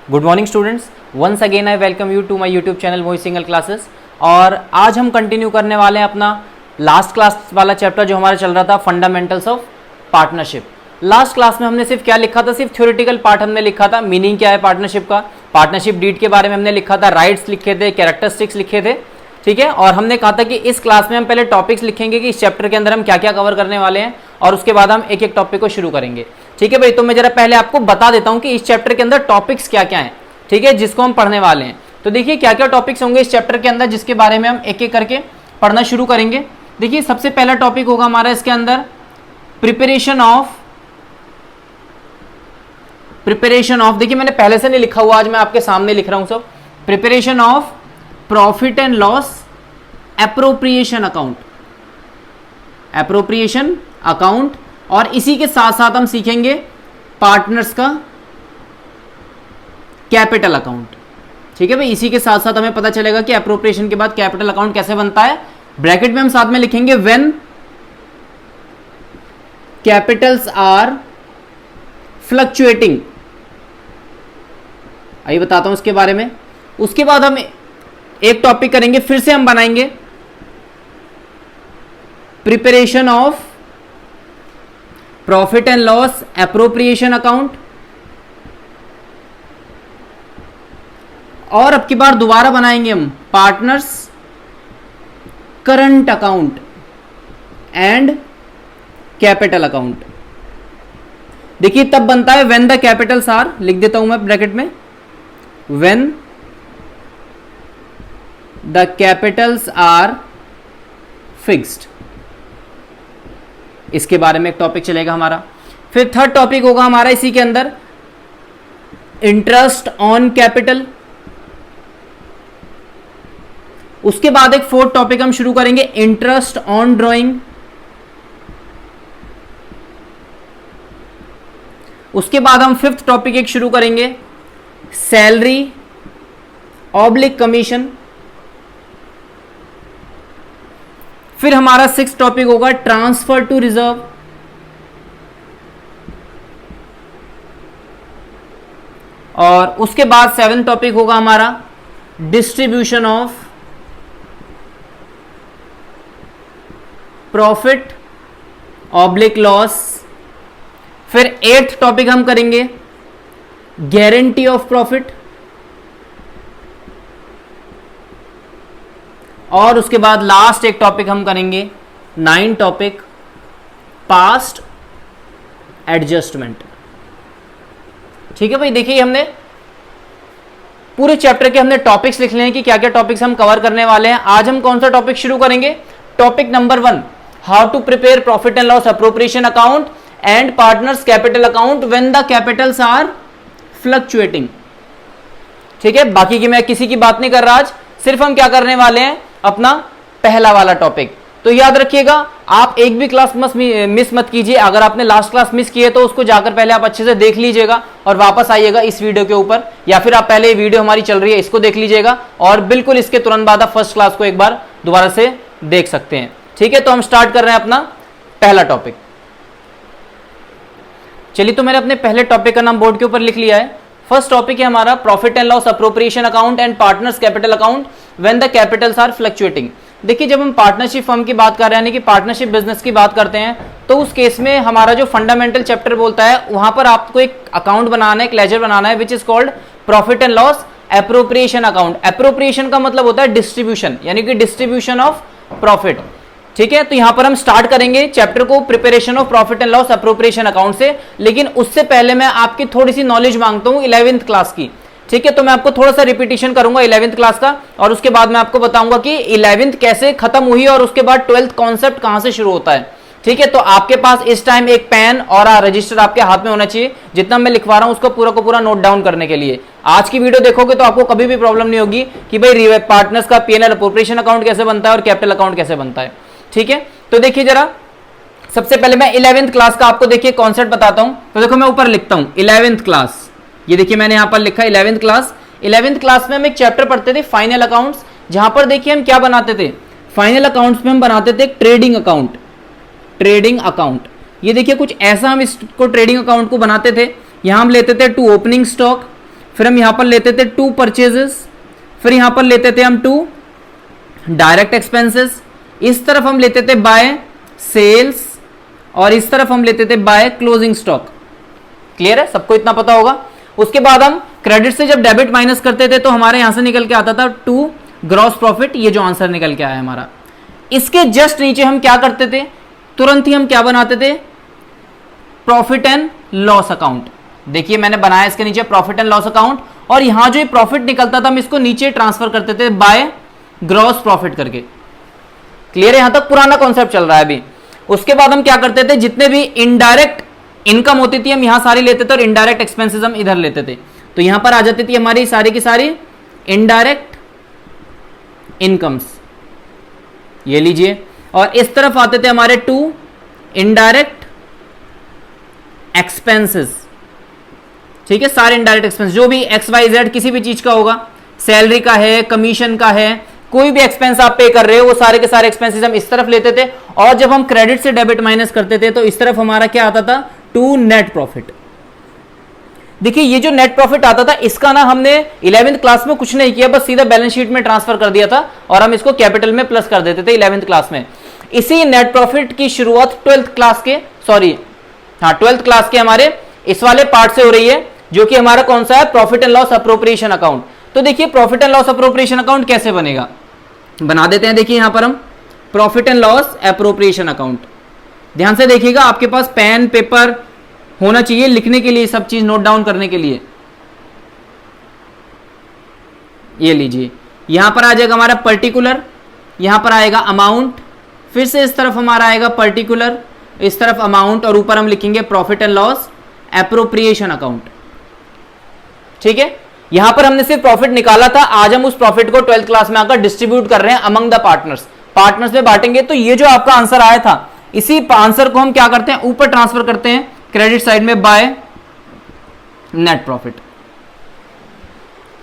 Good morning students, once again I welcome you to my YouTube channel Mohit Singhal classes. और आज हम continue करने वाले हैं अपना लास्ट क्लास वाला चैप्टर जो हमारा चल रहा था, fundamentals of partnership. Last class में हमने सिर्फ क्या लिखा था, सिर्फ थ्योरेटिकल पार्ट हमने लिखा था, मीनिंग क्या है पार्टनरशिप का, पार्टनरशिप डीड के बारे में हमने लिखा था, राइट्स लिखे थे, कैरेक्टरिस्टिक्स लिखे थे, ठीक है। और हमने कहा था कि इस क्लास में हम पहले टॉपिक्स लिखेंगे कि इस चैप्टर के अंदर हम क्या क्या कवर करने वाले हैं और उसके बाद हम एक एक टॉपिक को शुरू करेंगे, ठीक है भाई। तो मैं जरा पहले आपको बता देता हूं कि इस चैप्टर के अंदर टॉपिक्स क्या क्या हैं, ठीक है, जिसको हम पढ़ने वाले हैं। तो देखिए क्या क्या टॉपिक्स होंगे इस चैप्टर के अंदर जिसके बारे में हम एक एक करके पढ़ना शुरू करेंगे। देखिए सबसे पहला टॉपिक होगा हमारा इसके अंदर प्रिपरेशन ऑफ, देखिए मैंने पहले से नहीं लिखा हुआ, आज मैं आपके सामने लिख रहा हूं सब। Preparation of profit and loss appropriation account, और इसी के साथ साथ हम सीखेंगे पार्टनर्स का कैपिटल अकाउंट, ठीक है भाई। इसी के साथ साथ हमें पता चलेगा कि एप्रोप्रिएशन के बाद कैपिटल अकाउंट कैसे बनता है। ब्रैकेट में हम साथ में लिखेंगे व्हेन कैपिटल्स आर फ्लक्चुएटिंग, आइए बताता हूं इसके बारे में। उसके बाद हम एक टॉपिक करेंगे, फिर से हम बनाएंगे preparation of profit and loss appropriation account, और अब की बार दोबारा बनाएंगे हम partners current account and capital account. देखिए तब बनता है व्हेन द कैपिटल्स आर, लिख देता हूं मैं ब्रैकेट में, when the capitals are fixed, इसके बारे में एक टॉपिक चलेगा हमारा। फिर थर्ड टॉपिक होगा हमारा इसी के अंदर इंटरेस्ट ऑन कैपिटल। उसके बाद एक फोर्थ टॉपिक हम शुरू करेंगे इंटरेस्ट ऑन ड्राइंग। उसके बाद हम फिफ्थ टॉपिक एक शुरू करेंगे सैलरी ऑब्लिक कमीशन। फिर हमारा सिक्स्थ टॉपिक होगा ट्रांसफर टू रिजर्व, और उसके बाद सेवेंथ टॉपिक होगा हमारा distribution of profit oblique loss. फिर एट्थ टॉपिक हम करेंगे गारंटी ऑफ प्रॉफिट, और उसके बाद लास्ट एक टॉपिक हम करेंगे नाइन टॉपिक पास्ट एडजस्टमेंट, ठीक है भाई। देखिए हमने पूरे चैप्टर के हमने टॉपिक्स लिख लिए हैं कि क्या क्या टॉपिक्स हम कवर करने वाले हैं। आज हम कौन सा टॉपिक शुरू करेंगे, topic number 1, how to prepare profit and loss appropriation account and partners capital account when the capitals are fluctuating, ठीक है। बाकी की मैं किसी की बात नहीं कर रहा, आज सिर्फ हम क्या करने वाले हैं, अपना पहला वाला टॉपिक। तो याद रखिएगा आप एक भी क्लास मिस मत कीजिए। अगर आपने लास्ट क्लास मिस की है तो उसको जाकर पहले आप अच्छे से देख लीजिएगा और वापस आइएगा इस वीडियो के ऊपर, या फिर आप पहले वीडियो हमारी चल रही है इसको देख लीजिएगा और बिल्कुल इसके तुरंत बाद आप फर्स्ट क्लास को एक बार दोबारा से देख सकते हैं, ठीक है। तो हम स्टार्ट कर रहे हैं अपना पहला टॉपिक। चलिए तो मैंने अपने पहले टॉपिक का नाम बोर्ड के ऊपर लिख लिया है। फर्स्ट टॉपिक है हमारा profit and loss appropriation account and partners capital account when the capitals are fluctuating. देखिए जब हम पार्टनरशिप फर्म की बात कर रहे हैं, यानी कि पार्टनरशिप बिजनेस की बात करते हैं, तो उस केस में हमारा जो फंडामेंटल चैप्टर बोलता है वहां पर आपको एक अकाउंट बनाना है, एक लेजर बनाना है, which is called profit and loss appropriation account. Appropriation का मतलब होता है डिस्ट्रीब्यूशन, यानी कि डिस्ट्रीब्यूशन ऑफ प्रॉफिट, ठीक है। तो यहां पर हम स्टार्ट करेंगे चैप्टर को preparation of profit and loss appropriation account से, लेकिन उससे पहले मैं आपकी थोड़ी सी नॉलेज मांगता हूं 11th क्लास की, ठीक है। तो मैं आपको थोड़ा सा रिपीटिशन करूंगा 11th क्लास का, और उसके बाद मैं आपको बताऊंगा कि 11th कैसे खत्म हुई और उसके बाद 12th कॉन्सेप्ट कहां से शुरू होता है, ठीक है। तो आपके पास इस टाइम एक पेन और रजिस्टर आपके हाथ में होना चाहिए, जितना मैं लिखवा रहा हूं उसको पूरा को पूरा नोट डाउन करने के लिए। आज की वीडियो देखोगे तो आपको कभी भी प्रॉब्लम नहीं होगी कि भाई पार्टनर्स का पीएनएल एप्रोप्रिएशन अकाउंट कैसे बनता है और कैपिटल अकाउंट कैसे बनता है, ठीक है। तो देखिए जरा सबसे पहले मैं 11th क्लास का आपको देखिए कॉन्सेप्ट बताता हूं। तो देखो मैं ऊपर लिखता हूं 11th क्लास, ये देखिए मैंने यहां पर लिखा 11th क्लास। 11th क्लास में हम एक चैप्टर पढ़ते थे फाइनल अकाउंट्स, जहां पर देखिए हम क्या बनाते थे, फाइनल अकाउंट्स में हम बनाते थे ट्रेडिंग अकाउंट। ये देखिए कुछ ऐसा हम इसको ट्रेडिंग अकाउंट को बनाते थे। यहां हम लेते थे टू ओपनिंग स्टॉक, फिर हम यहां पर लेते थे 2 परचेजेस, फिर यहां पर लेते थे हम 2 डायरेक्ट एक्सपेंसेस, इस तरफ हम लेते थे बाय सेल्स और इस तरफ हम लेते थे बाय क्लोजिंग स्टॉक। क्लियर है, सबको इतना पता होगा। उसके बाद हम क्रेडिट से जब डेबिट माइनस करते थे तो हमारे यहां से निकल के आता था 2 ग्रॉस प्रॉफिट, ये जो आंसर निकल के आया हमारा। इसके जस्ट नीचे हम क्या करते थे, तुरंत ही हम क्या बनाते थे, प्रॉफिट एंड लॉस अकाउंट। देखिए मैंने बनाया इसके नीचे प्रॉफिट एंड लॉस अकाउंट, और यहां जो प्रॉफिट निकलता था हम इसको नीचे ट्रांसफर करते थे बाय ग्रॉस प्रॉफिट करके। क्लियर है, यहां तक पुराना कॉन्सेप्ट चल रहा है अभी। उसके बाद हम क्या करते थे, जितने भी इनडायरेक्ट इनकम होती थी हम यहां सारी लेते थे और इनडायरेक्ट एक्सपेंसेस हम इधर लेते थे, तो यहां पर आ जाती थी हमारी सारी की सारी इनडायरेक्ट इनकम्स, ये लीजिए। और इस तरफ आते थे हमारे 2 इनडायरेक्ट एक्सपेंसेस। ठीक है, सारे इनडायरेक्ट एक्सपेंस जो भी XYZ किसी भी चीज का होगा, सैलरी का है, कमीशन का है, कोई भी एक्सपेंस आप पे कर रहे हो, वो सारे के सारे एक्सपेंसेस हम इस तरफ लेते थे। और जब हम क्रेडिट से डेबिट माइनस करते थे तो इस तरफ हमारा क्या आता था, 2 नेट प्रॉफिट। देखिए ये जो नेट प्रॉफिट आता था इसका ना हमने 11th क्लास में कुछ नहीं किया, बस सीधा बैलेंस शीट में ट्रांसफर कर दिया था और हम इसको कैपिटल में प्लस कर देते थे 11th क्लास में। इसी नेट प्रॉफिट की शुरुआत 12th क्लास के 12th क्लास के हमारे इस वाले पार्ट से हो रही है, जो कि हमारा कौन सा है, profit and loss appropriation account. तो देखिए profit and loss appropriation account कैसे बनेगा, बना देते हैं। देखिए यहां पर हम profit and loss appropriation account, ध्यान से देखिएगा, आपके पास पेन पेपर होना चाहिए लिखने के लिए, सब चीज नोट डाउन करने के लिए। ये लीजिए, यहां पर आ जाएगा हमारा पर्टिकुलर, यहां पर आएगा अमाउंट, फिर से इस तरफ हमारा आएगा पर्टिकुलर, इस तरफ अमाउंट, और ऊपर हम लिखेंगे profit and loss appropriation account. ठीक है, यहां पर हमने सिर्फ प्रॉफिट निकाला था, आज हम उस प्रॉफिट को 12th क्लास में आकर डिस्ट्रीब्यूट कर रहे हैं अमंग द पार्टनर्स में बांटेंगे। तो ये जो आपका आंसर आया था, इसी आंसर को हम क्या करते हैं, ऊपर ट्रांसफर करते हैं क्रेडिट साइड में बाय नेट प्रॉफिट।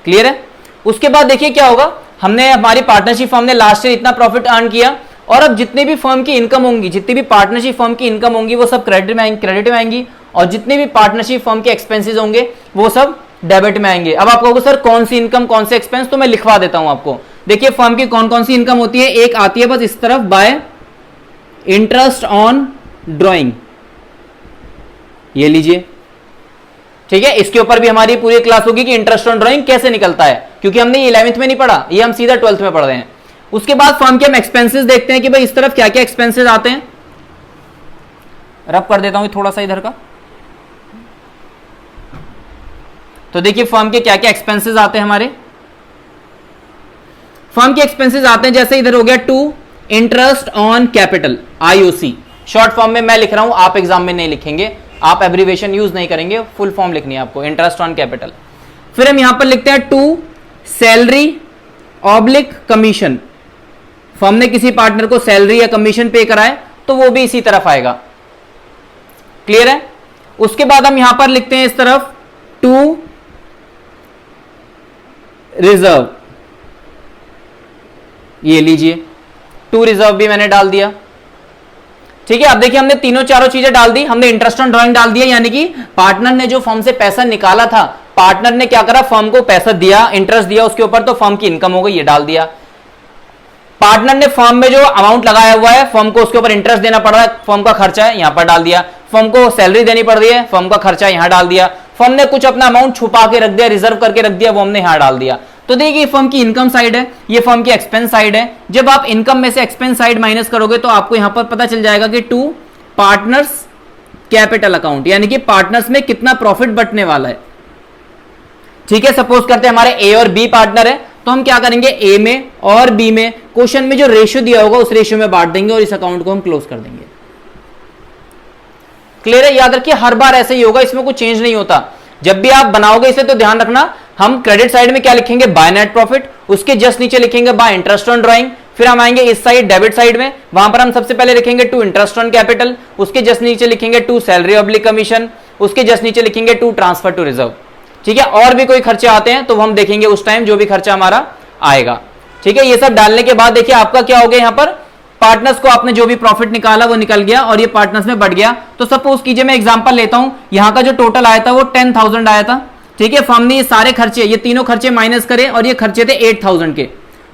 क्लियर है, उसके बाद देखिए क्या होगा, हमने हमारी पार्टनरशिप फर्म ने लास्ट ईयर इतना प्रॉफिट अर्न किया, और अब जितने भी फर्म की इनकम होंगी, जितनी भी पार्टनरशिप फर्म की इनकम होंगी वो सब क्रेडिट में आएंगी, और जितने भी पार्टनरशिप फर्म के एक्सपेंसेस होंगे वो सब डेबिट में आएंगे। अब आप कहोगे सर कौन सी इनकम कौन से एक्सपेंस, तो मैं लिखवा देता हूं आपको। देखिए फर्म की कौन कौन सी इनकम होती है, एक आती है बस इस तरफ बाय इंटरेस्ट ऑन ड्रॉइंग, ये लीजिए। ठीक है, इसके ऊपर भी हमारी पूरी क्लास होगी कि इंटरेस्ट ऑन ड्रॉइंग कैसे निकलता है, क्योंकि हमने ये 11th में नहीं पढ़ा, ये हम सीधा 12th में पढ़ रहे हैं। उसके बाद फर्म के हम एक्सपेंसेस देखते हैं कि भाई इस तरफ क्या क्या एक्सपेंसेस आते हैं। रब कर देता हूं थोड़ा सा इधर का, तो देखिए फर्म के क्या क्या एक्सपेंसेस आते हैं हमारे। फर्म के एक्सपेंसेस आते हैं जैसे इधर हो गया 2 interest on capital, IOC short form में मैं लिख रहा हूं, आप एग्जाम में नहीं लिखेंगे, आप एब्रीवेशन यूज नहीं करेंगे, फुल फॉर्म लिखनी है आपको, इंटरेस्ट ऑन कैपिटल। फिर हम यहां पर लिखते हैं 2 सैलरी ऑब्लिक कमीशन, फर्म ने किसी पार्टनर को सैलरी या कमीशन पे कराए तो वो भी इसी तरफ आएगा। क्लियर है, उसके बाद हम यहां पर लिखते हैं इस तरफ 2 रिजर्व, ये लीजिए 2 रिजर्व भी मैंने डाल दिया। ठीक है, अब देखिए हमने तीनों चारों चीजें डाल दी, हमने इंटरेस्ट ऑन ड्रॉइंग डाल दिया, यानी कि पार्टनर ने जो फर्म से पैसा निकाला था, पार्टनर ने क्या करा, फर्म को पैसा दिया, इंटरेस्ट दिया उसके ऊपर, तो फर्म की इनकम हो गई, ये डाल दिया। पार्टनर ने फर्म में जो अमाउंट लगाया हुआ है, फर्म को उसके ऊपर इंटरेस्ट देना पड़ रहा है, फर्म का खर्चा है, यहां पर डाल दिया। फर्म को सैलरी देनी पड़ रही है, फर्म का खर्चा यहां डाल दिया। फर्म ने कुछ अपना अमाउंट छुपा के रख दिया, रिजर्व करके रख दिया, वो हमने यहां डाल दिया। तो देखिए ये फर्म की इनकम साइड है, ये फर्म की एक्सपेंस साइड है। जब आप इनकम में से एक्सपेंस साइड माइनस करोगे तो आपको यहां पर पता चल जाएगा कि 2 पार्टनर्स कैपिटल अकाउंट, यानी कि पार्टनर्स में कितना प्रॉफिट बटने वाला है। ठीक है, सपोज करते हैं हमारे ए और बी पार्टनर है, तो हम क्या करेंगे, ए में और बी में क्वेश्चन में जो रेशियो दिया होगा उस रेशियो में बांट देंगे और इस अकाउंट को हम क्लोज कर देंगे। क्लियर है, याद रखिए हर बार ऐसे ही होगा, इसमें कुछ चेंज नहीं होता। जब भी आप बनाओगे इसे तो ध्यान रखना, हम क्रेडिट साइड में क्या लिखेंगे, बाय नेट प्रॉफिट, उसके जस्ट नीचे लिखेंगे बाय इंटरेस्ट ऑन ड्रॉइंग। फिर हम आएंगे इस साइड डेबिट साइड में, वहां पर हम सबसे पहले लिखेंगे 2 इंटरेस्ट ऑन कैपिटल, उसके जस्ट नीचे लिखेंगे 2 सैलरी ऑब्लिक कमीशन, उसके जस्ट नीचे लिखेंगे 2 ट्रांसफर टू रिजर्व। ठीक है, और भी कोई खर्चे आते हैं तो हम देखेंगे उस टाइम जो भी खर्चा हमारा आएगा। ठीक है, ये सब डालने के बाद देखिए आपका क्या हो गया, यहाँ पर पार्टनर्स को आपने जो भी प्रॉफिट निकाला वो निकल गया और ये पार्टनर्स में बढ़ गया। तो सपोज कीजिए मैं एग्जांपल लेता हूं, यहां का जो टोटल आया था वो 10,000 आया था, ठीक है, फर्म ने ये सारे खर्चे, ये तीनों खर्चे माइनस करे और ये खर्चे थे 8000 के,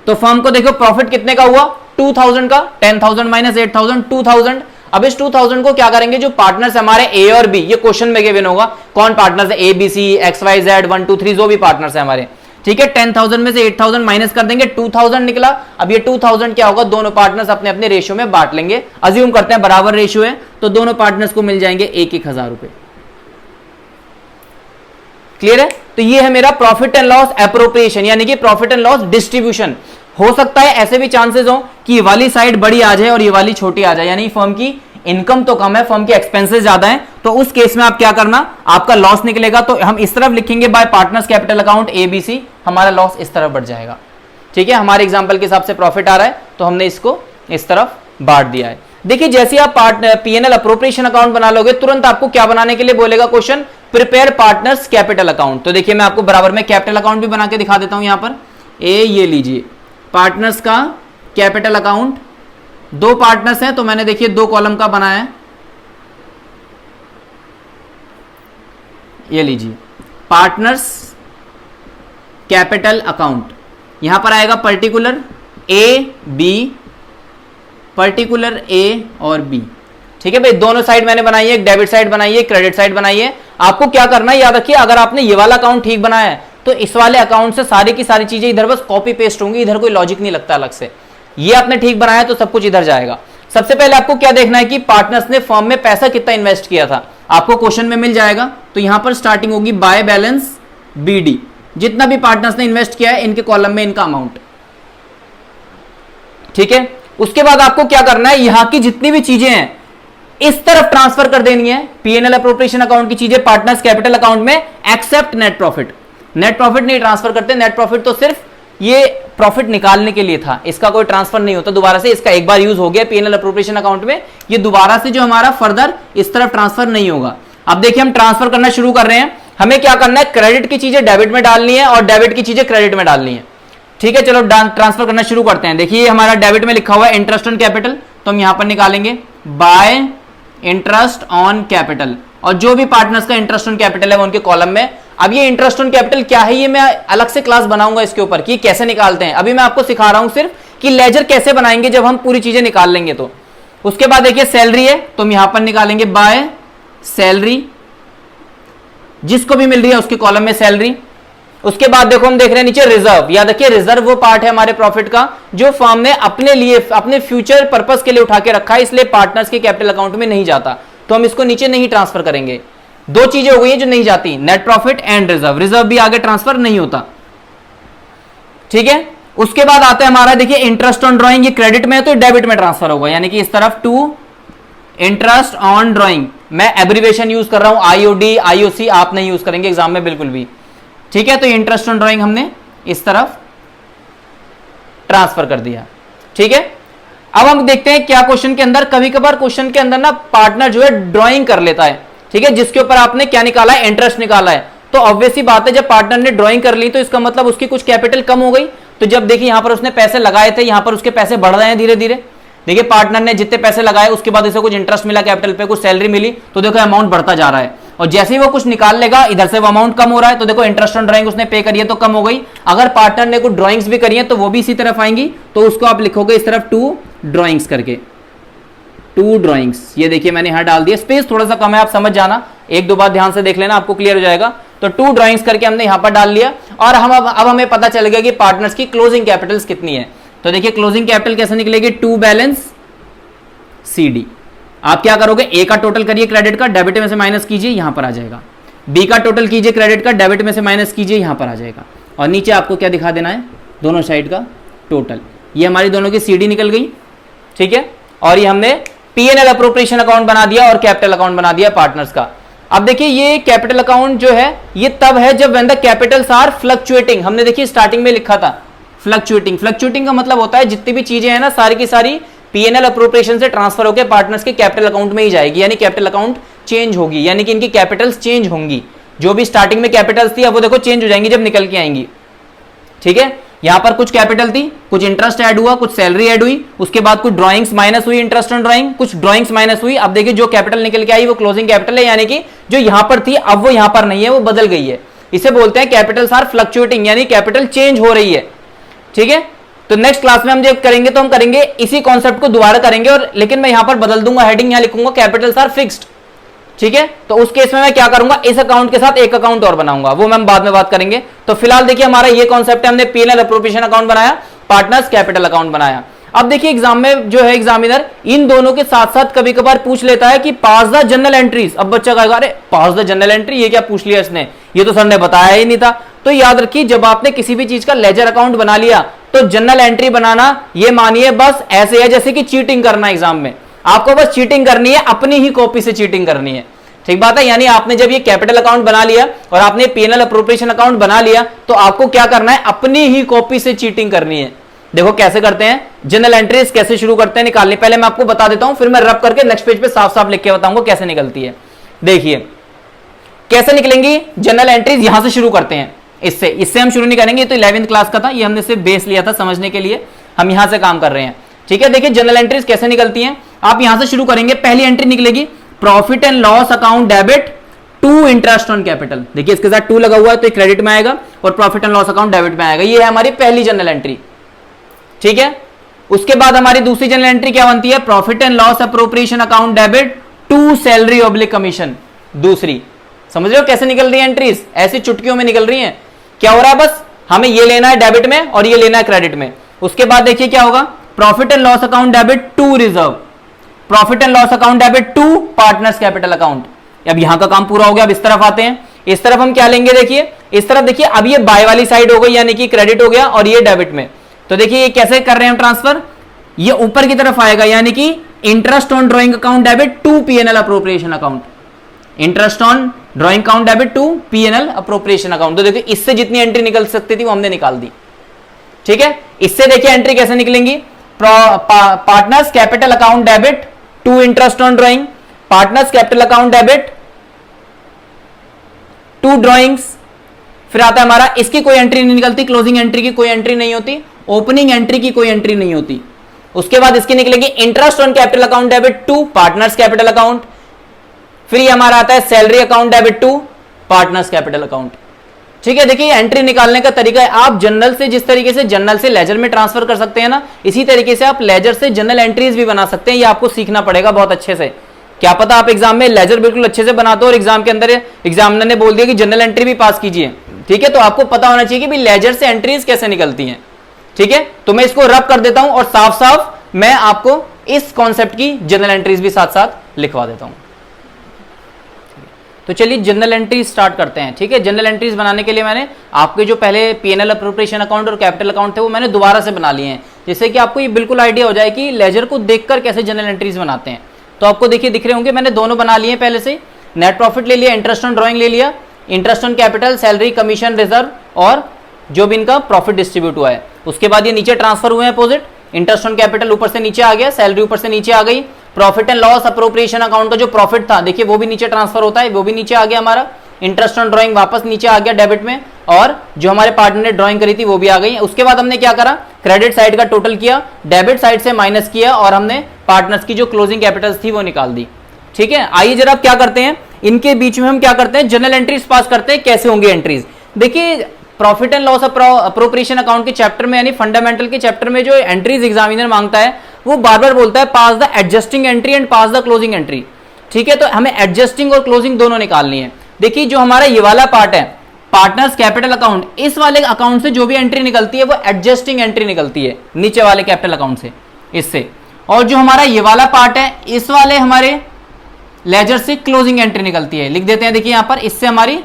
तो फर्म को देखो प्रॉफिट कितने का हुआ 2000 का, 10000 माइनस 8000 2000। अब इस 2000 को क्या करेंगे, जो पार्टनर्स हमारे ए और बी, ये क्वेश्चन में गिवन होगा कौन पार्टनर्स है, A B C X Y Z 1 2 3 जो भी पार्टनर्स है हमारे, ठीक है। 10000 में से 8000 माइनस कर देंगे, 2000 निकला। अब ये 2000 क्या होगा, दोनों पार्टनर्स अपने अपने रेशियो में बांट लेंगे, अज्यूम करते हैं बराबर रेशियो है, तो दोनों पार्टनर्स को मिल जाएंगे 1,000 रुपए। क्लियर है? तो ये है मेरा प्रॉफिट एंड लॉस एप्रोप्रिएशन, यानी कि प्रॉफिट एंड लॉस डिस्ट्रीब्यूशन। हो सकता है ऐसे भी चांसेस हो कि ये वाली साइड बड़ी आ जाए और ये वाली छोटी आ जाए, यानी फर्म की इनकम तो कम है, फर्म के एक्सपेंसेस ज्यादा हैं, तो उस केस में आप क्या करना, आपका लॉस निकलेगा तो हम इस तरफ लिखेंगे bye partners capital account ABC, हमारा लॉस इस तरफ बढ़ जाएगा। ठीक है, हमारे एग्जांपल के हिसाब से प्रॉफिट आ रहा है तो हमने इसको इस तरफ बांट दिया है। देखिए जैसे आप P&L अप्रोप्रिएशन अकाउंट बना लोगे, तुरंत आपको क्या बनाने के लिए बोलेगा question, prepare partners capital account. तो देखिए मैं आपको बराबर में कैपिटल अकाउंट भी बना के दिखा देता हूं। यहां पर ये लीजिए पार्टनर्स का कैपिटल अकाउंट, दो पार्टनर्स हैं तो मैंने देखिए 2 कॉलम का बनाया है। ये लीजिए पार्टनर्स कैपिटल अकाउंट, यहां पर आएगा पर्टिकुलर ए बी, पर्टिकुलर ए और बी। ठीक है भाई, दोनों साइड मैंने बनाई है, एक डेबिट साइड बनाई है, क्रेडिट साइड बनाई है। आपको क्या करना है, याद रखिए, अगर आपने ये वाला अकाउंट ठीक बनाया है तो इस वाले अकाउंट से सारी की सारी चीजें इधर बस कॉपी पेस्ट होंगी, इधर कोई लॉजिक नहीं लगता अलग से। ये आपने ठीक बनाया तो सब कुछ इधर जाएगा। सबसे पहले आपको क्या देखना है कि पार्टनर्स ने फर्म में पैसा कितना इन्वेस्ट किया था, आपको क्वेश्चन में मिल जाएगा। तो यहां पर स्टार्टिंग होगी बाय बैलेंस BD, जितना भी पार्टनर्स ने इन्वेस्ट किया है इनके कॉलम में इनका अमाउंट। ठीक है, उसके बाद आपको क्या करना है, यहां की जितनी भी चीजें हैं इस तरफ ट्रांसफर कर देनी है, P&L अप्रोप्रिएशन अकाउंट की चीजें पार्टनर्स कैपिटल अकाउंट में, except net profit. Net profit नहीं ट्रांसफर करते, नेट प्रॉफिट तो सिर्फ ये प्रॉफिट निकालने के लिए था, इसका कोई ट्रांसफर नहीं होता दोबारा से, इसका एक बार यूज हो गया P&L अप्रोप्रिएशन अकाउंट में, ये दोबारा से जो हमारा फर्दर इस तरफ ट्रांसफर नहीं होगा। अब देखिए हम ट्रांसफर करना शुरू कर रहे हैं, हमें क्या करना है, क्रेडिट की चीजें डेबिट में डालनी है और डेबिट की चीजें क्रेडिट में डालनी है। ठीक है, चलो ट्रांसफर करना शुरू करते हैं। देखिए हमारा डेबिट में लिखा हुआ है इंटरेस्ट ऑन कैपिटल, तो हम यहां पर निकालेंगे बाय इंटरेस्ट ऑन कैपिटल, और जो भी पार्टनर्स का इंटरेस्ट ऑन कैपिटल है वो उनके कॉलम में। अब ये इंटरेस्ट ऑन कैपिटल क्या है, ये मैं अलग से क्लास बनाऊंगा इसके ऊपर कि कैसे निकालते हैं। अभी मैं आपको सिखा रहा हूं सिर्फ कि लेजर कैसे बनाएंगे जब हम पूरी चीजें निकाल लेंगे। तो उसके बाद देखिए सैलरी है तो हम यहां पर निकालेंगे बाय सैलरी, जिसको भी मिल रही है उसके कॉलम में सैलरी। उसके बाद देखो हम देख रहे हैं नीचे रिजर्व, याद रखिए रिजर्व वो पार्ट है हमारे प्रॉफिट का जो फर्म ने अपने लिए अपने फ्यूचर पर्पस के लिए उठा के रखा है, इसलिए पार्टनर्स के कैपिटल अकाउंट में नहीं जाता, तो हम इसको नीचे नहीं ट्रांसफर करेंगे। दो चीजें हो गई हैं जो नहीं जाती, net profit and reserve, reserve भी आगे ट्रांसफर नहीं होता। ठीक है, उसके बाद आता है हमारा देखिए इंटरेस्ट ऑन ड्राइंग, ये क्रेडिट में है तो डेबिट में ट्रांसफर होगा, यानी कि इस तरफ टू इंटरेस्ट ऑन ड्राइंग, मैं एब्रीवेशन यूज कर रहा हूं IOD IOC, आप नहीं यूज करेंगे एग्जाम में बिल्कुल भी। ठीक है, तो इंटरेस्ट ऑन ड्राइंग हमने इस तरफ ट्रांसफर कर दिया। ठीक है, अब हम देखते हैं क्या क्वेश्चन के अंदर, कभी कभार क्वेश्चन के अंदर ना पार्टनर जो है ड्राइंग कर लेता है। ठीक है, जिसके ऊपर आपने क्या निकाला है, इंटरेस्ट निकाला है, तो ऑब्वियस ही बात है जब पार्टनर ने ड्राइंग कर ली तो इसका मतलब उसकी कुछ कैपिटल कम हो गई। तो जब देखिए यहां पर उसने पैसे लगाए थे, यहां पर उसके पैसे बढ़ रहे हैं धीरे धीरे। देखिए पार्टनर ने जितने पैसे लगाए उसके बाद उसे कुछ इंटरेस्ट मिला कैपिटल पे, कुछ सैलरी मिली, तो देखो अमाउंट बढ़ता जा रहा है। और जैसे ही वो कुछ निकाल लेगा इधर से वो अमाउंट कम हो रहा है, तो देखो इंटरेस्ट ऑन ड्राइंग उसने पे करी है तो कम हो गई। अगर पार्टनर ने कुछ ड्राइंग्स भी करी है तो वो भी इसी तरफ आएंगी, तो उसको आप लिखोगे इस तरफ टू ड्राइंग्स करके, टू ड्राइंग्स। ये देखिए मैंने यहां डाल दिया, स्पेस थोड़ा सा कम है, आप समझ जाना, एक दो बार ध्यान से देख लेना, आपको क्लियर हो जाएगा। तो टू ड्राइंग्स करके हमने यहां पर डाल लिया, और हम अब हमें पता चल गया कि पार्टनर्स की क्लोजिंग कैपिटल्स कितनी है। तो देखिए क्लोजिंग कैपिटल कैसे निकलेगी, टू बैलेंस CD। आप क्या करोगे, A का टोटल करिए क्रेडिट का, डेबिट में से माइनस कीजिए, यहां पर आ जाएगा। B का टोटल कीजिए क्रेडिट का, डेबिट में से माइनस कीजिए, यहां पर आ जाएगा। और नीचे आपको क्या दिखा देना है, दोनों साइड का टोटल। ये हमारी दोनों की CD निकल गई। ठीक है, और ये हमने P&L अप्रोप्रिएशन अकाउंट बना दिया और कैपिटल अकाउंट बना दिया पार्टनर्स का। अब देखिए ये कैपिटल अकाउंट जो है ये तब है जब when the capitals are fluctuating. हमने देखिए स्टार्टिंग में लिखा था फ्लक्चुएटिंग, फ्लक्चुएटिंग का मतलब होता है जितनी भी चीजें हैं ना सारी की सारी P&L अप्रोप्रिएशन से ट्रांसफर होकर पार्टनर्स के कैपिटल अकाउंट में ही जाएगी, यानी कैपिटल अकाउंट चेंज होगी, यानी कि इनकी कैपिटल्स चेंज होंगी। जो भी स्टार्टिंग में कैपिटल्स थी अब वो देखो चेंज हो जाएंगी जब निकल के आएंगी। ठीक है, यहां पर कुछ कैपिटल थी, कुछ इंटरेस्ट ऐड हुआ, कुछ सैलरी ऐड हुई, उसके बाद कुछ ड्राइंग्स माइनस हुई, इंटरेस्ट ऑन ड्राइंग, कुछ ड्राइंग्स माइनस हुई। अब देखिए जो कैपिटल निकल के आई वो क्लोजिंग कैपिटल है, यानी कि जो यहां पर थी अब वो यहां पर नहीं है, वो बदल गई है। इसे बोलते हैं कैपिटल्स आर फ्लक्चुएटिंग, यानी कैपिटल चेंज हो रही है। ठीक है, तो नेक्स्ट क्लास में हम जब करेंगे तो हम करेंगे इसी कॉन्सेप्ट को दोबारा करेंगे, और लेकिन मैं यहां पर बदल दूंगा, हेडिंग यहां लिखूंगा कैपिटल्स आर फिक्स्ड। ठीक है, तो उस केस में मैं क्या करूंगा, इस अकाउंट के साथ एक अकाउंट और बनाऊंगा, वो मैं बाद में बात करेंगे। तो फिलहाल देखिए हमारा ये कॉन्सेप्ट है, हमने पीएनएल अप्रोप्रिएशन अकाउंट बनाया, पार्टनर्स कैपिटल अकाउंट बनाया। अब देखिए एग्जाम में जो है एग्जामिनर इन दोनों के साथ साथ कभी कभार पूछ लेता है कि पास द जनरल एंट्रीज। अब बच्चा कहेगा अरे पास द जनरल एंट्री, ये क्या पूछ लिया इसने, ये तो सर ने बताया ही नहीं था। तो याद रखिए जब आपने किसी भी चीज का लेजर अकाउंट बना लिया तो जनरल एंट्री बनाना ये मानिए बस ऐसे है जैसे कि चीटिंग करना एग्जाम में। आपको बस चीटिंग करनी है, अपनी ही कॉपी से चीटिंग करनी है। ठीक बात है, यानी आपने जब ये कैपिटल अकाउंट बना लिया और आपने पीएनएल अप्रोप्रिएशन अकाउंट बना लिया तो आपको क्या करना है, अपनी ही कॉपी से चीटिंग करनी है। देखो कैसे करते हैं, जनरल एंट्रीज कैसे शुरू करते हैं निकालनी, पहले मैं आपको बता देता हूं, फिर मैं रब करके नेक्स्ट पेज पे साफ साफ लिख के बताऊंगा कैसे निकलती है। देखिए कैसे निकलेंगी जनरल एंट्रीज, यहां से शुरू करते हैं। इससे हम शुरू नहीं करेंगे, तो 11वीं क्लास का था, ये हमने सिर्फ बेस लिया था समझने के लिए, हम यहां से काम कर रहे हैं। ठीक है, देखिए जनरल एंट्रीज कैसे निकलती हैं, आप यहां से शुरू करेंगे। पहली एंट्री निकलेगी profit and loss account debit to interest on capital. देखिए इसके साथ टू लगा हुआ है तो क्रेडिट में आएगा और profit and loss account debit में आएगा। ये है हमारी पहली जनरल एंट्री। ठीक है, उसके बाद हमारी दूसरी जनरल एंट्री क्या बनती है, profit and loss appropriation account debit to salary oblique commission. दूसरी, समझ रहे हो कैसे निकल रही है एंट्रीज, ऐसी चुटकियों में निकल रही हैं। क्या हो रहा है, बस हमें ये लेना है डेबिट में और ये लेना है क्रेडिट में। उसके बाद देखिए क्या होगा, profit and loss account debit to reserve, profit and loss account debit to partners capital account. अब यहां का काम पूरा हो गया, अब इस तरफ आते हैं। इस तरफ हम क्या लेंगे, देखिए इस तरफ देखिए, अब ये बाय वाली साइड हो गई यानी कि क्रेडिट हो गया और ये डेबिट में। तो देखिए ये कैसे कर रहे हैं हम ट्रांसफर, ये ऊपर की तरफ आएगा यानी कि interest on drawing account debit to PNL appropriation account, interest on drawing account debit to PNL appropriation account. तो देखिए इससे जितनी एंट्री निकल सकती थी वो हमने निकाल दी। ठीक है, इससे देखिए एंट्री कैसे निकलेंगी, partners capital account debit to interest on drawing, partners capital account debit to drawings. फिर आता है हमारा, इसकी कोई एंट्री नहीं निकलती, क्लोजिंग एंट्री की कोई एंट्री नहीं होती, ओपनिंग एंट्री की कोई एंट्री नहीं होती। उसके बाद इसकी निकलेगी interest on capital account debit to partners capital account. फिर ये हमारा आता है salary account debit to partners capital account. ठीक है, देखिए एंट्री निकालने का तरीका है, आप जनरल से जिस तरीके से जनरल से लेजर में ट्रांसफर कर सकते हैं ना, इसी तरीके से आप लेजर से जनरल एंट्रीज भी बना सकते हैं। ये आपको सीखना पड़ेगा बहुत अच्छे से। क्या पता आप एग्जाम में लेजर बिल्कुल अच्छे से बनाते हो और एग्जाम के अंदर एग्जामिनर ने बोल दिया कि जनरल एंट्री भी पास कीजिए। ठीक है, तो आपको पता होना चाहिए कि भी लेजर से एंट्रीज कैसे निकलती हैं। ठीक है, तो मैं इसको रब कर देता हूं और साफ साफ मैं आपको इस कॉन्सेप्ट की जनरल एंट्रीज भी साथ साथ लिखवा देता हूं। तो चलिए जनरल एंट्रीज स्टार्ट करते हैं। ठीक है, जनरल एंट्रीज बनाने के लिए मैंने आपके जो पहले पीएनएल अप्रोप्रिएशन अकाउंट और कैपिटल अकाउंट थे वो मैंने दोबारा से बना लिए हैं, जिससे कि आपको ये बिल्कुल आइडिया हो जाए कि लेजर को देखकर कैसे जनरल एंट्रीज बनाते हैं। तो आपको देखिए दिख रहे होंगे, मैंने दोनों बना लिए पहले से। नेट प्रॉफिट ले लिया, इंटरेस्ट ऑन ड्रॉइंग ले लिया, interest on capital, salary, commission, reserve और जो भी इनका प्रॉफिट डिस्ट्रीब्यूट हुआ है। उसके बाद ये नीचे ट्रांसफर हुए हैं अपोजिट, इंटरेस्ट ऑन कैपिटल ऊपर से नीचे आ गया, सैलरी ऊपर से नीचे आ गई, profit and loss appropriation account का जो प्रॉफिट था देखिए वो भी नीचे ट्रांसफर होता है, वो भी नीचे आ गया हमारा, इंटरेस्ट ऑन ड्रॉइंग वापस नीचे आ गया डेबिट में, और जो हमारे पार्टनर ने ड्राइंग करी थी वो भी आ गई। उसके बाद हमने क्या करा, क्रेडिट साइड का टोटल किया, डेबिट साइड से माइनस किया और हमने पार्टनर्स की जो क्लोजिंग कैपिटल्स थी वो निकाल दी। ठीक है, आइए जरा क्या करते हैं, इनके बीच में हम क्या करते हैं, जनरल एंट्रीज पास करते हैं। कैसे होंगी एंट्रीज, देखिए profit and loss appropriation account के चैप्टर में यानी फंडामेंटल के चैप्टर में जो एंट्रीज एग्जामिनर मांगता है वो बार बार बोलता है pass the adjusting entry and pass the closing entry. ठीक है, तो हमें एडजस्टिंग और क्लोजिंग दोनों निकालनी है। देखिए जो हमारा ये वाला पार्ट है पार्टनर्स कैपिटल अकाउंट, इस वाले अकाउंट से जो भी एंट्री निकलती है वो एडजस्टिंग एंट्री निकलती है नीचे वाले कैपिटल अकाउंट से, इससे। और जो हमारा ये वाला पार्ट है इस वाले हमारे लेजर से क्लोजिंग एंट्री निकलती है, लिख देते हैं देखिए यहां पर, इससे हमारी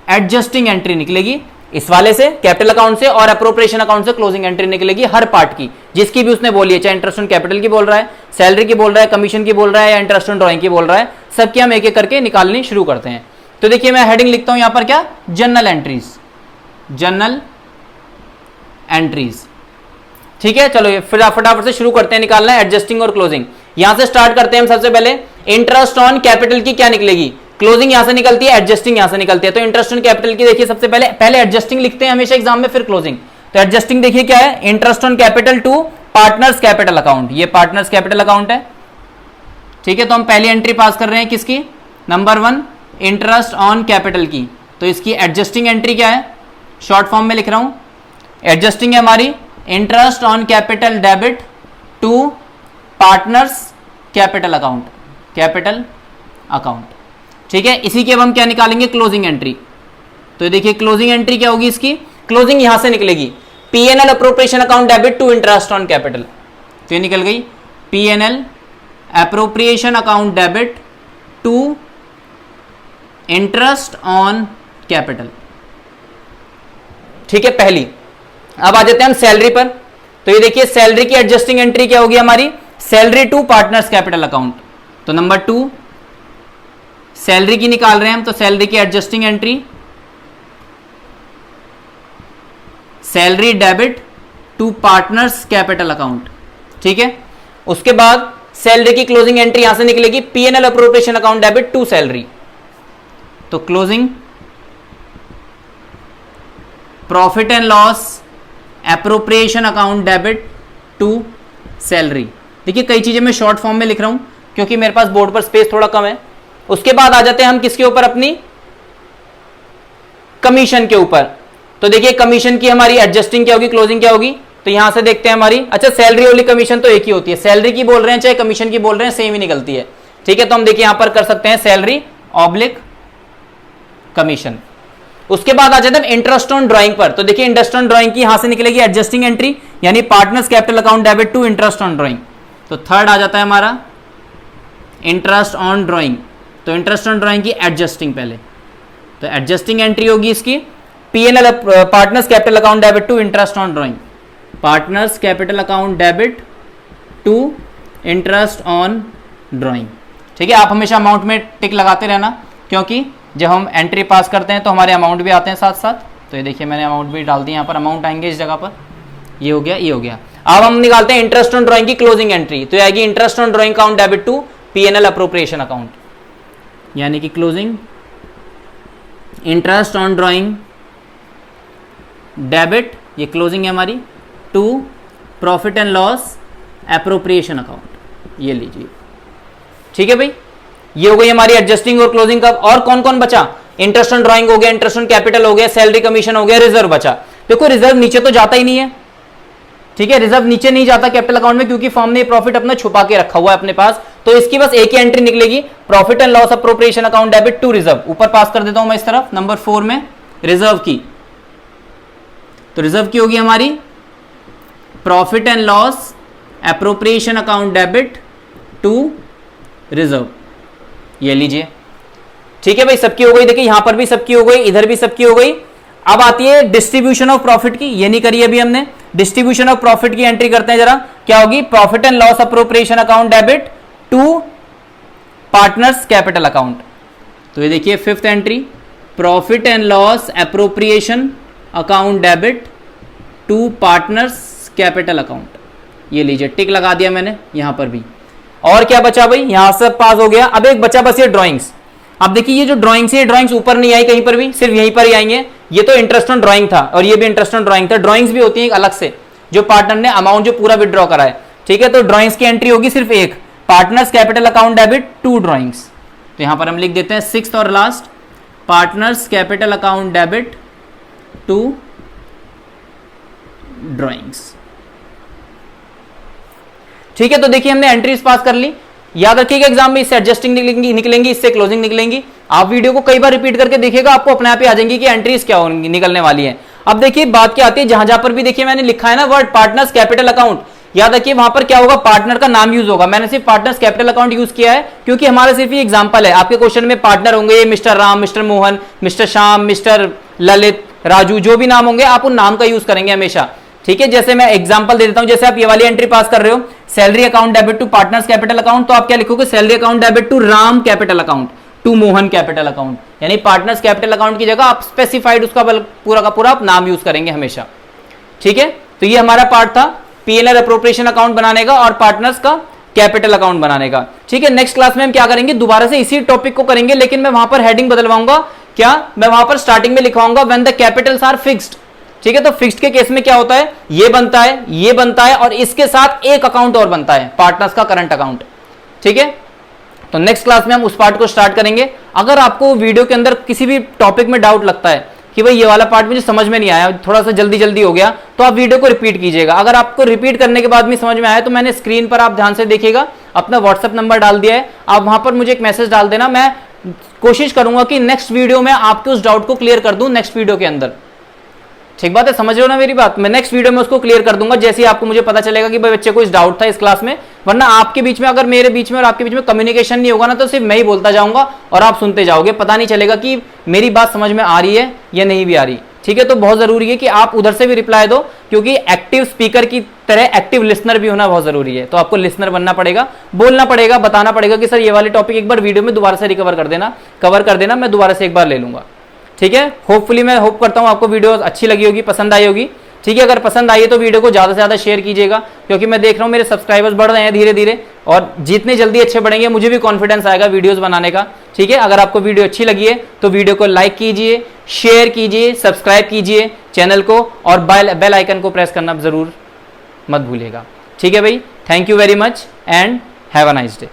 एडजस्टिंग एंट्री निकलेगी इस वाले से कैपिटल अकाउंट से, और अप्रोप्रिएशन अकाउंट से क्लोजिंग एंट्री निकलेगी हर पार्ट की, जिसकी भी उसने बोली है, चाहे इंटरेस्ट ऑन कैपिटल की बोल रहा है, सैलरी की बोल रहा है, कमीशन की बोल रहा है या इंटरेस्ट ऑन ड्राइंग की बोल रहा है, सबकी हम एक एक करके निकालनी शुरू करते हैं। तो देखिए मैं हेडिंग लिखता हूं यहां पर क्या, जनरल एंट्रीज, जनरल एंट्रीज। ठीक है, चलो फिर फटाफट से शुरू करते हैं निकालना है एडजस्टिंग और क्लोजिंग। यहां से स्टार्ट करते हैं हम। सबसे पहले इंटरेस्ट ऑन कैपिटल की क्या निकलेगी, क्लोजिंग यहां से निकलती है, एडजस्टिंग यहां से निकलती है। तो इंटरेस्ट ऑन कैपिटल की देखिए सबसे पहले एडजस्टिंग लिखते हैं हमेशा एग्जाम में, फिर क्लोजिंग। तो एडजस्टिंग देखिए क्या है, interest on capital to partners capital account, ये पार्टनर्स कैपिटल अकाउंट है। ठीक है, तो हम पहली एंट्री पास कर रहे हैं किसकी, नंबर 1 इंटरेस्ट ऑन कैपिटल की, तो इसकी एडजस्टिंग एंट्री क्या है, शॉर्ट फॉर्म में लिख रहा हूं, एडजस्टिंग है हमारी interest on capital debit to partners capital account, capital account. ठीक है, इसी के अब हम क्या निकालेंगे, क्लोजिंग एंट्री। तो देखिए क्लोजिंग एंट्री क्या होगी इसकी, क्लोजिंग यहां से निकलेगी PNL appropriation account debit to interest on capital, तो ये निकल गई PNL appropriation account debit to interest on capital. ठीक है पहली। अब आ जाते हैं हम सैलरी पर। तो ये देखिए सैलरी की एडजस्टिंग एंट्री क्या होगी हमारी, salary to partners capital account. तो नंबर 2 सैलरी की निकाल रहे हैं हम, तो सैलरी की adjusting entry salary debit to partners capital account. ठीक है, उसके बाद सैलरी की क्लोजिंग एंट्री यहां से निकलेगी PNL appropriation account debit to salary. तो closing profit and loss appropriation account debit to salary. देखिए कई चीजें मैं शॉर्ट फॉर्म में लिख रहा हूं क्योंकि मेरे पास बोर्ड पर स्पेस थोड़ा कम है। उसके बाद आ जाते हैं हम किसके ऊपर, अपनी कमीशन के ऊपर। तो देखिए कमीशन की हमारी एडजस्टिंग क्या होगी, क्लोजिंग क्या होगी, तो यहां से देखते हैं हमारी, अच्छा सैलरी वाली कमीशन तो एक ही होती है, सैलरी की बोल रहे हैं चाहे कमीशन की बोल रहे हैं सेम ही निकलती है। ठीक है, तो हम देखिए यहां पर कर सकते हैं सैलरी ऑब्लिक कमीशन। उसके बाद आ जाते हैं इंटरेस्ट ऑन ड्राइंग पर। तो देखिए इंटरेस्ट ऑन ड्राइंग की यहां से निकलेगी एडजस्टिंग एंट्री यानी partners capital account debit to interest on drawing. तो थर्ड आ जाता है हमारा इंटरेस्ट ऑन ड्राइंग। तो इंटरेस्ट ऑन ड्राइंग की एडजस्टिंग पहले, तो एडजस्टिंग एंट्री होगी इसकी PNL partners capital account debit to interest on drawing, partners capital account debit to interest on drawing. ठीक है, आप हमेशा अमाउंट में टिक लगाते रहना क्योंकि जब हम एंट्री पास करते हैं तो हमारे अमाउंट भी आते हैं साथ साथ। तो ये देखिए मैंने अमाउंट भी डाल दी, यहाँ पर अमाउंट आएंगे इस जगह पर, ये हो गया, ये हो गया। अब हम निकालते हैं इंटरेस्ट ऑन ड्राइंग की क्लोजिंग एंट्री। तो आएगी interest on drawing account debit to PNL appropriation account, यानी कि closing interest on drawing debit, ये क्लोजिंग है हमारी, to profit and loss appropriation account, ये लीजिए। ठीक है भाई, ये हो गई हमारी एडजस्टिंग और क्लोजिंग का। और कौन कौन बचा, इंटरेस्ट ऑन ड्राइंग हो गया, इंटरेस्ट ऑन कैपिटल हो गया, सैलरी कमीशन हो गया, रिजर्व बचा। देखो रिजर्व नीचे तो जाता ही नहीं है। ठीक है, रिजर्व नीचे नहीं जाता कैपिटल अकाउंट में क्योंकि फर्म ने प्रॉफिट अपना छुपा के रखा हुआ है अपने पास। तो इसकी बस एक ही एंट्री निकलेगी, profit and loss appropriation account debit to reserve. ऊपर पास कर देता हूं मैं इस तरफ, नंबर 4 में रिजर्व की। तो रिजर्व की होगी हमारी profit and loss appropriation account debit to reserve, ये लीजिए। ठीक है भाई, सबकी हो गई। देखिए यहां पर भी सबकी हो गई, इधर भी सबकी हो गई। अब आती है डिस्ट्रीब्यूशन ऑफ प्रॉफिट की, ये नहीं करी अभी हमने। डिस्ट्रीब्यूशन ऑफ प्रॉफिट की एंट्री करते हैं जरा, क्या होगी, profit and loss appropriation account debit to partners capital account. तो ये देखिए 5th entry, profit and loss appropriation account debit to partners capital account, ये लीजिए, टिक लगा दिया मैंने यहां पर भी। और क्या बचा भाई, यहां से पास हो गया। अब एक बचा बस ये ड्राइंग्स। अब देखिए ये जो ड्राइंग्स है, ड्राइंग्स ऊपर नहीं आई कहीं पर भी, सिर्फ यहीं पर ही आएंगे। ये तो इंटरेस्ट ऑन ड्राइंग था और ये भी इंटरेस्ट ऑन ड्राइंग था। ड्राइंग्स भी होती है अलग से, जो पार्टनर ने अमाउंट जो पूरा विड्रॉ करा है। ठीक है, तो ड्राइंग्स की एंट्री होगी सिर्फ एक, partners capital account debit to drawings. तो यहां पर हम लिख देते हैं 6th और last, partners capital account debit to drawings. ठीक है, तो देखिए हमने एंट्रीज पास कर ली। याद रखिएगा एग्जाम में इससे एडजस्टिंग निकलेंगी, इससे क्लोजिंग निकलेंगी। आप वीडियो को कई बार रिपीट करके देखिएगा, आपको अपने आप ही आ जाएंगी कि एंट्रीज क्या होंगी, निकलने वाली है। अब देखिए बात क्या आती है, जहां जहां पर भी देखिए मैंने लिखा है ना वर्ड पार्टनर्स कैपिटल अकाउंट, याद रखिए वहां पर क्या होगा, पार्टनर का नाम यूज होगा। मैंने सिर्फ पार्टनर्स कैपिटल अकाउंट यूज किया है क्योंकि हमारा सिर्फ ये एग्जांपल है। आपके क्वेश्चन में पार्टनर होंगे mister Ram, mister Mohan, mister Shyam, mister Lalit, Raju, जो भी नाम होंगे आप उन नाम का यूज करेंगे हमेशा। ठीक है, जैसे मैं एग्जांपल दे देता हूं, जैसे आप ये वाली एंट्री पास कर रहे हो, salary account debit to partners capital account, तो आप क्या लिखोगे, salary account debit to Ram capital account to Mohan capital account, यानी पार्टनर्स कैपिटल अकाउंट की जगह आप स्पेसिफाइड उसका पूरा का पूरा आप नाम यूज करेंगे हमेशा। ठीक है, तो ये हमारा पार्ट था पीएनएल अप्रोप्रिएशन अकाउंट बनाने का और पार्टनर्स का कैपिटल अकाउंट बनाने का। ठीक है, नेक्स्ट क्लास में हम क्या करेंगे, दोबारा से इसी टॉपिक को करेंगे, लेकिन मैं वहां पर हेडिंग बदलवाऊंगा। क्या, मैं वहां पर स्टार्टिंग में लिखवाऊंगा when the capitals are fixed. ठीक है, तो फिक्स्ड के केस में क्या होता है, ये बनता है, ये बनता है और इसके साथ एक अकाउंट और बनता है, पार्टनर्स का करंट अकाउंट। ठीक है, तो नेक्स्ट क्लास में हम उस पार्ट को स्टार्ट करेंगे। अगर आपको वीडियो के अंदर किसी भी टॉपिक में डाउट लगता है कि भाई ये वाला पार्ट मुझे समझ में नहीं आया, थोड़ा सा जल्दी जल्दी हो गया, तो आप वीडियो को रिपीट कीजिएगा। अगर आपको रिपीट करने के बाद भी समझ में आया तो मैंने स्क्रीन पर, आप ध्यान से देखिएगा, अपना व्हाट्सएप नंबर डाल दिया है, आप वहां पर मुझे एक मैसेज डाल देना। मैं कोशिश करूंगा कि नेक्स्ट वीडियो में आपके उस डाउट को क्लियर कर दूं नेक्स्ट वीडियो के अंदर। ठीक बात है, समझ रहे हो ना मेरी बात? मैं नेक्स्ट वीडियो में उसको क्लियर कर दूंगा जैसे ही आपको मुझे पता चलेगा कि भाई बच्चे को इस डाउट था इस क्लास में। वरना आपके बीच में, अगर मेरे बीच में और आपके बीच में कम्युनिकेशन नहीं होगा ना, तो सिर्फ मैं ही बोलता जाऊंगा और आप सुनते जाओगे, पता नहीं चलेगा कि मेरी बात समझ में आ रही है या नहीं भी आ रही। ठीक है, तो बहुत जरूरी है कि आप उधर से भी रिप्लाई दो, क्योंकि एक्टिव स्पीकर की तरह एक्टिव लिसनर भी होना बहुत जरूरी है। तो आपको लिसनर बनना पड़ेगा, बोलना पड़ेगा, बताना पड़ेगा कि सर ये वाले टॉपिक एक बार वीडियो में दोबारा से रिकवर कर देना, मैं दोबारा से एक बार ले लूंगा। ठीक है, होपफुली मैं होप करता हूं आपको वीडियो अच्छी लगी होगी, पसंद आई होगी। ठीक है, अगर पसंद आई है तो वीडियो को ज़्यादा से ज़्यादा शेयर कीजिएगा, क्योंकि मैं देख रहा हूँ मेरे सब्सक्राइबर्स बढ़ रहे हैं धीरे धीरे, और जितने जल्दी अच्छे बढ़ेंगे मुझे भी कॉन्फिडेंस आएगा वीडियोस बनाने का। ठीक है, अगर आपको वीडियो अच्छी लगी है तो वीडियो को लाइक कीजिए, शेयर कीजिए, सब्सक्राइब कीजिए चैनल को, और बेल आइकन को प्रेस करना जरूर मत भूलिएगा। ठीक है भाई, thank you very much and have a nice day.